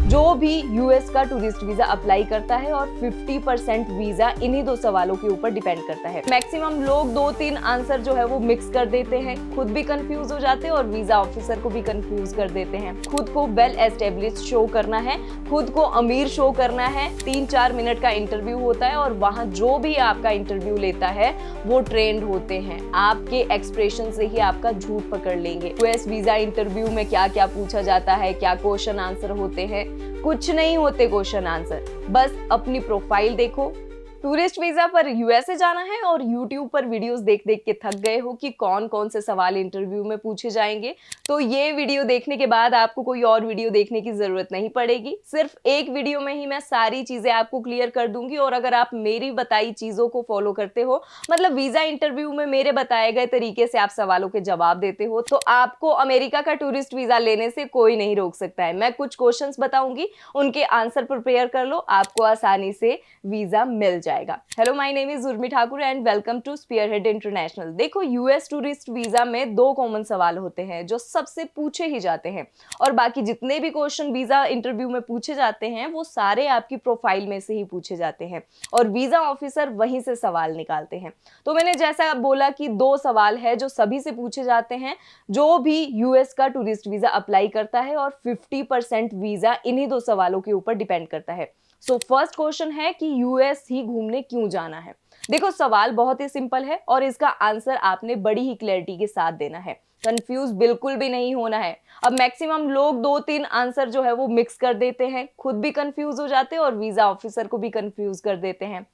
जो भी यूएस का टूरिस्ट वीजा अप्लाई करता है और 50% वीजा इन्हीं दो सवालों के ऊपर डिपेंड करता है। मैक्सिमम लोग 2-3 आंसर जो है वो मिक्स कर देते हैं, खुद भी कंफ्यूज हो जाते हैं और वीजा ऑफिसर को भी कंफ्यूज कर देते हैं। खुद को वेल एस्टेब्लिश्ड शो करना है, खुद को अमीर शो करना है। 3-4 मिनट का इंटरव्यू होता है और वहां जो भी आपका इंटरव्यू लेता है वो ट्रेंड होते हैं। आपके एक्सप्रेशन से ही आपका झूठ पकड़ लेंगे। यूएस वीजा इंटरव्यू में क्या क्या पूछा जाता है, क्या क्वेश्चन आंसर होते हैं, कुछ नहीं होते क्वेश्चन आंसर। बस अपनी प्रोफाइल देखो। टूरिस्ट वीजा पर यूएसए जाना है और यूट्यूब पर वीडियोस देख देख के थक गए हो कि कौन कौन से सवाल इंटरव्यू में पूछे जाएंगे, तो ये वीडियो देखने के बाद आपको कोई और वीडियो देखने की जरूरत नहीं पड़ेगी। सिर्फ एक वीडियो में ही मैं सारी चीजें आपको क्लियर कर दूंगी। और अगर आप मेरी बताई चीजों को फॉलो करते हो, मतलब वीजा इंटरव्यू में मेरे बताए गए तरीके से आप सवालों के जवाब देते हो, तो आपको अमेरिका का टूरिस्ट वीजा लेने से कोई नहीं रोक सकता है। मैं कुछ क्वेश्चंस बताऊंगी, उनके आंसर प्रिपेयर कर लो, आपको आसानी से वीजा मिल जाएगा। Hello, my name is Urmi Thakur and welcome to Spearhead International. देखो, यूएस टूरिस्ट वीजा में 2 कॉमन सवाल होते हैं जो सबसे पूछे ही जाते हैं, और बाकी जितने भी क्वेश्चन वीजा इंटरव्यू में पूछे जाते हैं वो सारे आपकी प्रोफाइल में से ही पूछे जाते हैं और वीजा ऑफिसर वहीं से सवाल निकालते हैं। तो मैंने जैसा बोला कि 2 सवाल है जो सभी से पूछे जाते हैं। जो भी यूएस का टूरिस्ट वीजा अप्लाई करता है और 50% वीजा इन्हीं 2 सवालों के ऊपर डिपेंड करता है। सो फर्स्ट क्वेश्चन है कि यूएस ही घूमने क्यों जाना है। देखो, सवाल बहुत ही सिंपल है और इसका आंसर आपने बड़ी ही क्लैरिटी के साथ देना है। कंफ्यूज बिल्कुल भी नहीं होना है। अब मैक्सिमम लोग 2-3 आंसर जो है वो मिक्स कर देते हैं, खुद भी कंफ्यूज हो जाते हैं और वीजा ऑफिसर को भी कंफ्यूज कर देते हैं।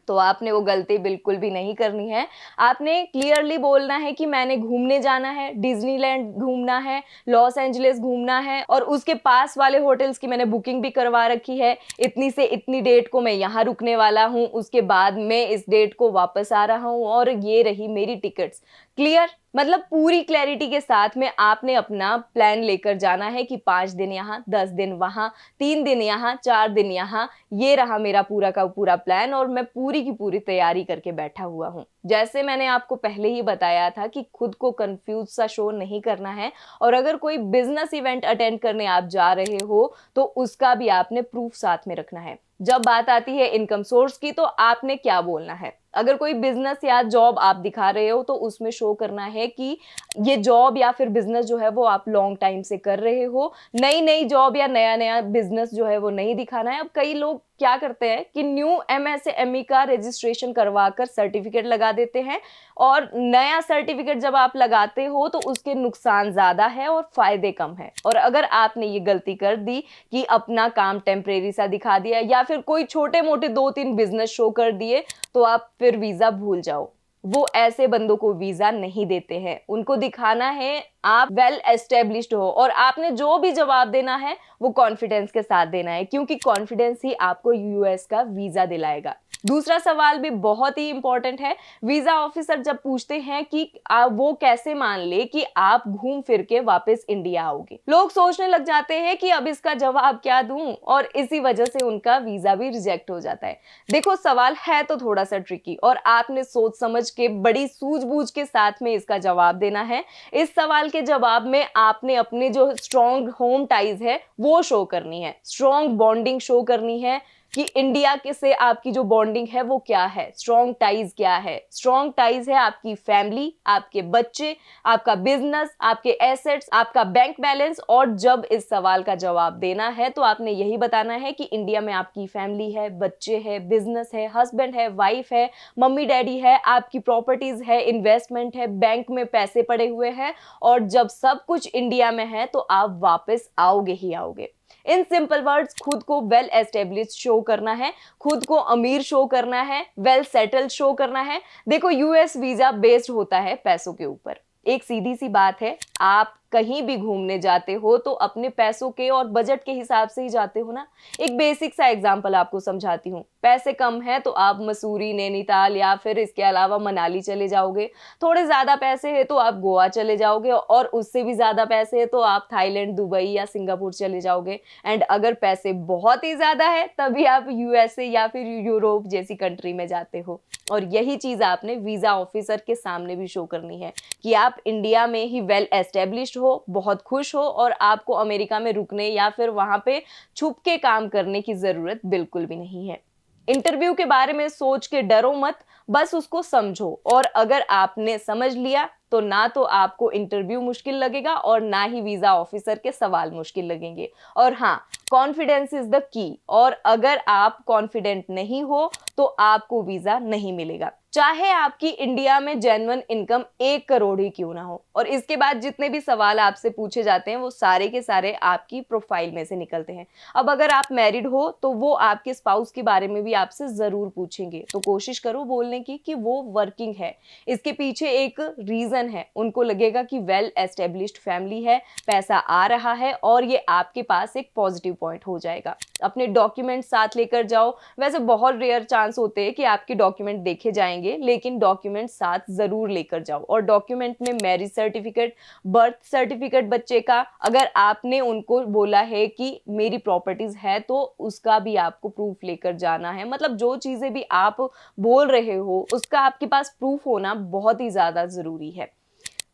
तो आपने वो गलती बिल्कुल भी नहीं करनी है। आपने क्लियरली बोलना है कि मैंने घूमने जाना है, डिज्नीलैंड घूमना है, लॉस एंजलिस घूमना है और उसके पास वाले होटल्स की मैंने बुकिंग भी करवा रखी है। इतनी से इतनी डेट को मैं यहाँ रुकने वाला हूँ, उसके बाद मैं इस डेट को वापस आ रहा हूँ और ये रही मेरी टिकट्स। क्लियर? मतलब पूरी क्लैरिटी के साथ में आपने अपना प्लान लेकर जाना है कि 5 दिन यहाँ, 10 दिन वहां, 3 दिन यहाँ, 4 दिन यहाँ। ये रहा मेरा पूरा का पूरा प्लान और मैं पूरी की पूरी तैयारी करके बैठा हुआ हूँ। जैसे मैंने आपको पहले ही बताया था कि खुद को कंफ्यूज सा शो नहीं करना है, और अगर कोई बिजनेस इवेंट अटेंड करने आप जा रहे हो तो उसका भी आपने प्रूफ साथ में रखना है। जब बात आती है इनकम सोर्स की, तो आपने क्या बोलना है। अगर कोई बिजनेस या जॉब आप दिखा रहे हो तो उसमें शो करना है कि ये जॉब या फिर बिजनेस जो है वो आप लॉन्ग टाइम से कर रहे हो। नई नई जॉब या नया नया बिजनेस जो है वो नहीं दिखाना है। अब कई लोग क्या करते हैं कि न्यू एमएसएमई का रजिस्ट्रेशन करवाकर सर्टिफिकेट लगा देते हैं, और नया सर्टिफिकेट जब आप लगाते हो तो उसके नुकसान ज्यादा है और फायदे कम है। और अगर आपने ये गलती कर दी कि अपना काम टेम्परेरी सा दिखा दिया या फिर कोई छोटे मोटे 2-3 बिजनेस शो कर दिए, तो आप फिर वीजा भूल जाओ। वो ऐसे बंदों को वीजा नहीं देते हैं। उनको दिखाना है आप वेल एस्टेब्लिश्ड हो, और आपने जो भी जवाब देना है वो कॉन्फिडेंस के साथ देना है, क्योंकि कॉन्फिडेंस ही आपको यूएस का वीजा दिलाएगा। दूसरा सवाल भी बहुत ही इंपॉर्टेंट है। वीजा ऑफिसर जब पूछते हैं कि वो कैसे मान ले कि आप घूम फिर के वापस इंडिया आओगे, लोग सोचने लग जाते हैं कि अब इसका जवाब क्या दूं, और इसी वजह से उनका वीजा भी रिजेक्ट हो जाता है। देखो, सवाल है तो थोड़ा सा ट्रिकी और आपने सोच समझ के बड़ी सूझबूझ के साथ में इसका जवाब देना है। इस सवाल के जवाब में आपने अपने जो स्ट्रॉन्ग होम टाइज है वो शो करनी है, स्ट्रॉन्ग बॉन्डिंग शो करनी है कि इंडिया के से आपकी जो बॉन्डिंग है वो क्या है, स्ट्रॉन्ग टाइज क्या है। स्ट्रॉन्ग टाइज है आपकी फैमिली, आपके बच्चे, आपका बिजनेस, आपके एसेट्स, आपका बैंक बैलेंस। और जब इस सवाल का जवाब देना है तो आपने यही बताना है कि इंडिया में आपकी फैमिली है, बच्चे है, बिजनेस है, हस्बैंड है, वाइफ है, मम्मी डैडी है, आपकी प्रॉपर्टीज है, इन्वेस्टमेंट है, बैंक में पैसे पड़े हुए हैं, और जब सब कुछ इंडिया में है तो आप वापस आओगे ही आओगे। इन सिंपल वर्ड्स, खुद को वेल एस्टेब्लिश्ड शो करना है, खुद को अमीर शो करना है, वेल सेटल्ड शो करना है। देखो, यूएस वीजा बेस्ड होता है पैसों के ऊपर। एक सीधी सी बात है, आप कहीं भी घूमने जाते हो तो अपने पैसों के और बजट के हिसाब से ही जाते हो ना। एक बेसिक सा एग्जांपल आपको समझाती हूँ। पैसे कम है तो आप मसूरी, नैनीताल या फिर इसके अलावा मनाली चले जाओगे। थोड़े ज्यादा पैसे है तो आप गोवा चले जाओगे, और उससे भी ज्यादा पैसे है तो आप थाईलैंड, दुबई या सिंगापुर चले जाओगे। एंड अगर पैसे बहुत ही ज्यादा है तभी आप यूएसए या फिर यूरोप जैसी कंट्री में जाते हो। और यही चीज आपने वीजा ऑफिसर के सामने भी शो करनी है कि आप इंडिया में ही वेल एस्टेब्लिश्ड हो, बहुत खुश हो और आपको अमेरिका में रुकने या फिर वहां पे छुप के काम करने की जरूरत बिल्कुल भी नहीं है। इंटरव्यू के बारे में सोच के डरो मत, बस उसको समझो, और अगर आपने समझ लिया तो ना तो आपको इंटरव्यू मुश्किल लगेगा और ना ही वीजा ऑफिसर के सवाल मुश्किल लगेंगे। और हाँ, कॉन्फिडेंस इज द की, और अगर आप कॉन्फिडेंट नहीं हो तो आपको वीजा नहीं मिलेगा, चाहे आपकी इंडिया में जेन्युइन इनकम 1 करोड़ ही क्यों ना हो। और इसके बाद जितने भी सवाल आपसे पूछे जाते हैं वो सारे के सारे आपकी प्रोफाइल में से निकलते हैं। अब अगर आप मैरिड हो तो वो आपके स्पाउस के बारे में भी आपसे जरूर पूछेंगे, तो कोशिश करो बोलने की कि वो वर्किंग है। इसके पीछे एक रीजन है, उनको लगेगा कि वेल एस्टेब्लिश्ड फैमिली है, पैसा आ रहा है और ये आपके पास एक पॉजिटिव पॉइंट हो जाएगा। अपने डॉक्यूमेंट साथ लेकर जाओ। वैसे बहुत रेयर चांस होते हैं कि आपके डॉक्यूमेंट देखे जाएंगे, लेकिन डॉक्यूमेंट साथ जरूर लेकर जाओ। और डॉक्यूमेंट में मैरिज सर्टिफिकेट, बर्थ सर्टिफिकेट बच्चे का, अगर आपने उनको बोला है कि मेरी प्रॉपर्टीज है तो उसका भी आपको प्रूफ लेकर जाना है। मतलब जो चीजें भी आप बोल रहे हो उसका आपके पास प्रूफ होना बहुत ही ज्यादा जरूरी है।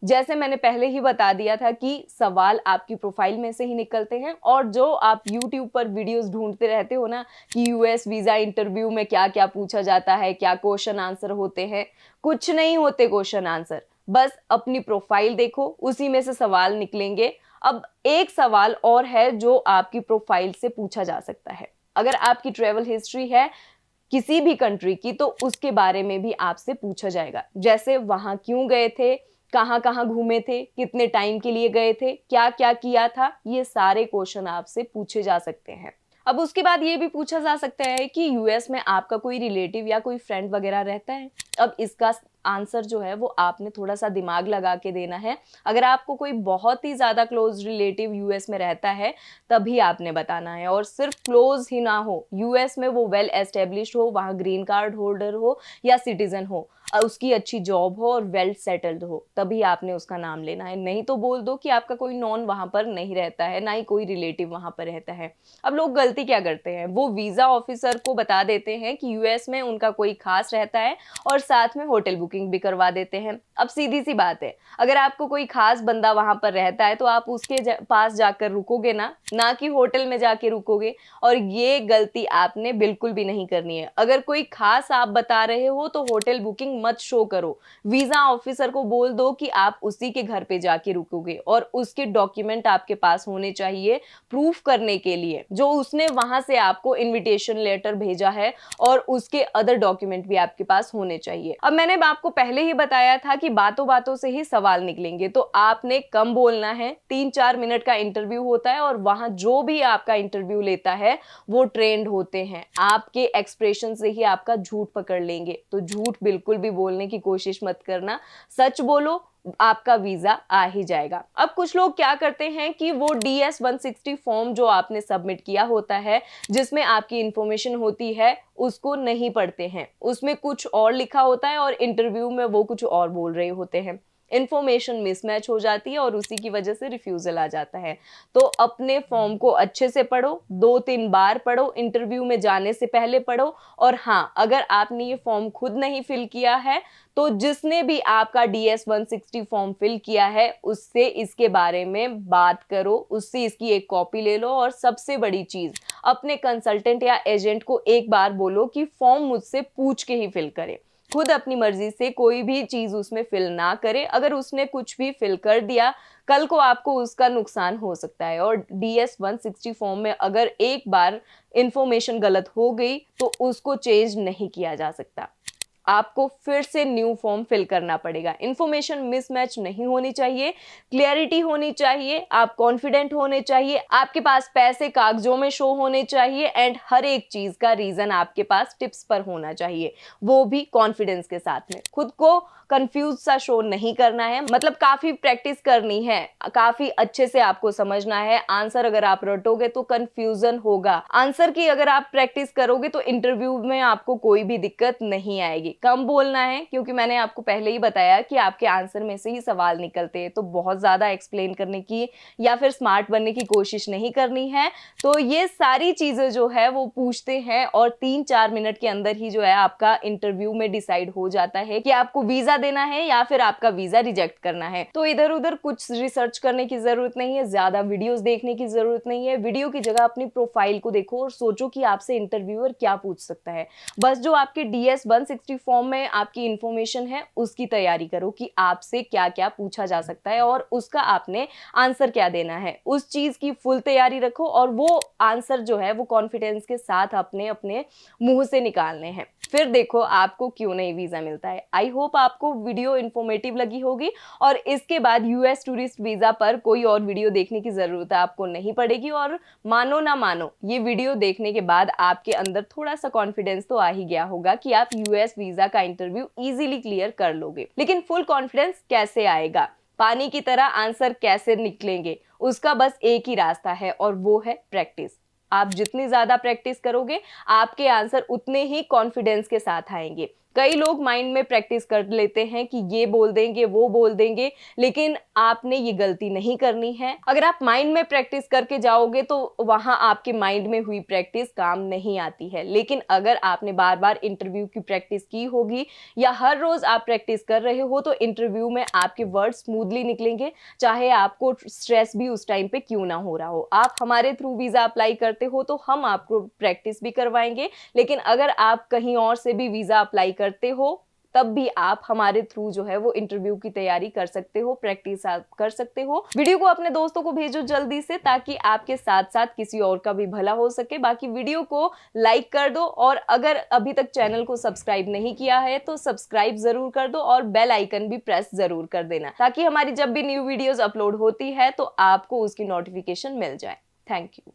जैसे मैंने पहले ही बता दिया था कि सवाल आपकी प्रोफाइल में से ही निकलते हैं, और जो आप YouTube पर वीडियोस ढूंढते रहते हो ना कि यूएस वीजा इंटरव्यू में क्या क्या पूछा जाता है, क्या क्वेश्चन आंसर होते हैं, कुछ नहीं होते क्वेश्चन आंसर। बस अपनी प्रोफाइल देखो, उसी में से सवाल निकलेंगे। अब एक सवाल और है जो आपकी प्रोफाइल से पूछा जा सकता है। अगर आपकी ट्रेवल हिस्ट्री है किसी भी कंट्री की तो उसके बारे में भी आपसे पूछा जाएगा, जैसे वहां क्यों गए थे, कहाँ कहाँ घूमे थे, कितने टाइम के लिए गए थे, क्या क्या किया था, ये सारे क्वेश्चन आपसे पूछे जा सकते हैं। अब उसके बाद ये भी पूछा जा सकता है कि यूएस में आपका कोई रिलेटिव या कोई फ्रेंड वगैरह रहता है। अब इसका आंसर जो है वो आपने थोड़ा सा दिमाग लगा के देना है। अगर आपको कोई बहुत ही ज्यादा क्लोज रिलेटिव यूएस में रहता है तभी आपने बताना है, और सिर्फ क्लोज ही ना हो, यूएस में वो वेल एस्टेब्लिश्ड हो, वहां ग्रीन कार्ड होल्डर हो या सिटीजन हो, उसकी अच्छी जॉब हो और वेल सेटल्ड हो, तभी आपने उसका नाम लेना है। नहीं तो बोल दो कि आपका कोई नॉन वहां पर नहीं रहता है, ना ही कोई रिलेटिव वहां पर रहता है। अब लोग गलती क्या करते हैं, वो वीजा ऑफिसर को बता देते हैं कि यूएस में उनका कोई खास रहता है और साथ में होटल बुकिंग भी करवा देते हैं। अब सीधी सी बात है, अगर आपको कोई खास बंदा वहां पर रहता है तो आप उसके पास जाकर रुकोगे ना कि होटल में जाके रुकोगे। और ये गलती आपने बिल्कुल भी नहीं करनी है। अगर कोई खास आप बता रहे हो तो होटल बुकिंग मत शो करो, वीजा ऑफिसर को बोल दो कि आप उसी के घर पे जाके रुकोगे, और उसके डॉक्यूमेंट आपके पास होने चाहिए प्रूफ करने के लिए, जो उसने वहां से आपको इनविटेशन लेटर भेजा है, और उसके अदर डॉक्यूमेंट भी आपके पास होने चाहिए। अब मैंने आपको पहले ही बताया था कि बातों बातों से ही सवाल निकलेंगे, तो आपने कम बोलना है। 3-4 मिनट का इंटरव्यू होता है और वहां जो भी आपका इंटरव्यू लेता है वो ट्रेंड होते हैं, आपके एक्सप्रेशन से ही आपका झूठ पकड़ लेंगे। तो झूठ बिल्कुल भी बोलने की कोशिश मत करना, सच बोलो, आपका वीजा आ ही जाएगा। अब कुछ लोग क्या करते हैं कि वो DS-160 फॉर्म जो आपने सबमिट किया होता है, जिसमें आपकी इंफॉर्मेशन होती है, उसको नहीं पढ़ते हैं। उसमें कुछ और लिखा होता है और इंटरव्यू में वो कुछ और बोल रहे होते हैं। इंफॉर्मेशन मिसमैच हो जाती है और उसी की वजह से रिफ्यूजल आ जाता है। तो अपने फॉर्म को अच्छे से पढ़ो, 2-3 बार पढ़ो, इंटरव्यू में जाने से पहले पढ़ो। और हाँ, अगर आपने ये फॉर्म खुद नहीं फिल किया है तो जिसने भी आपका DS-160 फॉर्म फिल किया है उससे इसके बारे में बात करो, उससे इसकी एक कॉपी ले लो। और सबसे बड़ी चीज, अपने कंसल्टेंट या एजेंट को एक बार बोलो कि फॉर्म मुझसे पूछ के ही फिल करे, खुद अपनी मर्जी से कोई भी चीज उसमें फिल ना करे। अगर उसने कुछ भी फिल कर दिया, कल को आपको उसका नुकसान हो सकता है। और DS-160 फॉर्म में अगर एक बार इंफॉर्मेशन गलत हो गई तो उसको चेंज नहीं किया जा सकता, आपको फिर से न्यू फॉर्म फिल करना पड़ेगा। इंफॉर्मेशन मिसमैच नहीं होनी चाहिए, क्लियरिटी होनी चाहिए, आप कॉन्फिडेंट होने चाहिए, आपके पास पैसे कागजों में शो होने चाहिए, एंड हर एक चीज का रीजन आपके पास टिप्स पर होना चाहिए, वो भी कॉन्फिडेंस के साथ में। खुद को कंफ्यूज सा शो नहीं करना है, मतलब काफी प्रैक्टिस करनी है, काफी अच्छे से आपको समझना है। आंसर अगर आप रटोगे तो कंफ्यूजन होगा, आंसर की अगर आप प्रैक्टिस करोगे तो इंटरव्यू में आपको कोई भी दिक्कत नहीं आएगी। कम बोलना है, क्योंकि मैंने आपको पहले ही बताया कि आपके आंसर में से ही सवाल निकलते हैं, तो बहुत ज़्यादा एक्सप्लेन करने की या फिर स्मार्ट बनने की कोशिश नहीं करनी है। तो ये सारी चीज़ें जो है वो पूछते हैं और 3-4 मिनट के अंदर ही जो है आपका इंटरव्यू में डिसाइड हो जाता है कि आपको वीज़ा देना है या फिर आपका वीज़ा रिजेक्ट करना है। तो इधर उधर कुछ रिसर्च करने की ज़रूरत नहीं है, ज़्यादा वीडियोज़ देखने की ज़रूरत नहीं है। वीडियो की जगह अपनी प्रोफाइल को देखो और सोचो कि आपसे इंटरव्यूअर क्या पूछ सकता है। बस जो आपके DS 160 फॉर्म में आपकी इंफॉर्मेशन है उसकी तैयारी करो कि आपसे क्या क्या पूछा जा सकता है और उसका आपने आंसर क्या देना है। उस चीज की फुल तैयारी रखो और वो आंसर जो है वो कॉन्फिडेंस के साथ अपने अपने मुंह से निकालने हैं। फिर देखो आपको क्यों नहीं वीजा मिलता है। आई होप आपको वीडियो इंफॉर्मेटिव लगी होगी और इसके बाद US टूरिस्ट वीजा पर कोई और वीडियो देखने की जरूरत आपको नहीं पड़ेगी। और मानो ना मानो, ये वीडियो देखने के बाद आपके अंदर थोड़ा सा कॉन्फिडेंस तो आ ही गया होगा कि आप US वीजा का इंटरव्यू इजीली क्लियर कर लोगे। लेकिन फुल कॉन्फिडेंस कैसे आएगा, पानी की तरह आंसर कैसे निकलेंगे, उसका बस एक ही रास्ता है और वो है प्रैक्टिस। आप जितनी ज्यादा प्रैक्टिस करोगे आपके आंसर उतने ही कॉन्फिडेंस के साथ आएंगे। कई लोग माइंड में प्रैक्टिस कर लेते हैं कि ये बोल देंगे वो बोल देंगे, लेकिन आपने ये गलती नहीं करनी है। अगर आप माइंड में प्रैक्टिस करके जाओगे तो वहां आपके माइंड में हुई प्रैक्टिस काम नहीं आती है। लेकिन अगर आपने बार बार इंटरव्यू की प्रैक्टिस की होगी या हर रोज आप प्रैक्टिस कर रहे हो तो इंटरव्यू में आपके वर्ड स्मूथली निकलेंगे, चाहे आपको स्ट्रेस भी उस टाइम पे क्यों ना हो रहा हो। आप हमारे थ्रू वीजा अप्लाई करते हो तो हम आपको प्रैक्टिस भी करवाएंगे, लेकिन अगर आप कहीं और से भी वीजा अप्लाई करते हो तब भी आप हमारे थ्रू जो है वो इंटरव्यू की तैयारी कर सकते हो, प्रैक्टिस आप कर सकते हो। वीडियो को अपने दोस्तों को भेजो जल्दी से, ताकि आपके साथ साथ किसी और का भी भला हो सके। बाकी वीडियो को लाइक कर दो और अगर अभी तक चैनल को सब्सक्राइब नहीं किया है तो सब्सक्राइब जरूर कर दो और बेल आइकन भी प्रेस जरूर कर देना, ताकि हमारी जब भी न्यू वीडियोज अपलोड होती है तो आपको उसकी नोटिफिकेशन मिल जाए। Thank you.